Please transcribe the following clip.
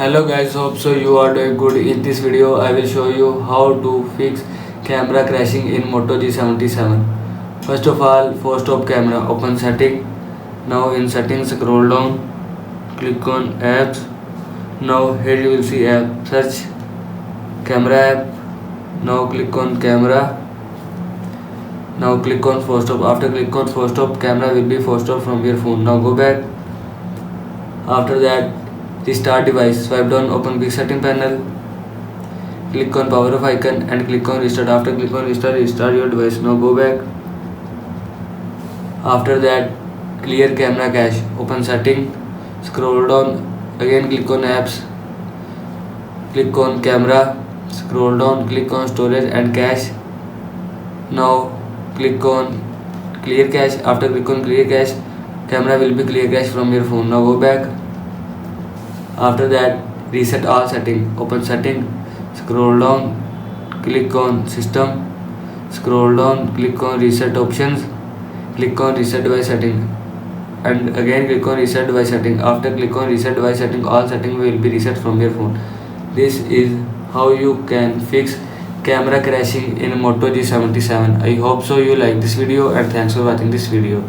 Hello guys, hope so you are doing good. In this video I will show you how to fix camera crashing in Moto G77. First of all, force stop camera, open setting. Now in settings scroll down, click on apps. Now here you will see app, search camera app. Now click on camera. Now click on force stop. After click on force stop, camera will be force stop from your phone. Now go back. After that, restart device. Swipe down, open quick setting panel. Click on power off icon and click on restart. After click on restart, restart your device. Now go back. After that, clear camera cache. Open setting. Scroll down. Again click on apps. Click on camera. Scroll down. Click on storage and cache. Now click on clear cache. After click on clear cache, camera will be clear cache from your phone. Now go back. After that, reset all setting. Open setting, scroll down, click on system, scroll down, click on reset options, click on reset device setting, and again click on reset device setting. After click on reset device setting, all setting will be reset from your phone. This is how you can fix camera crashing in Moto G77. I hope so you like this video, and thanks for watching this video.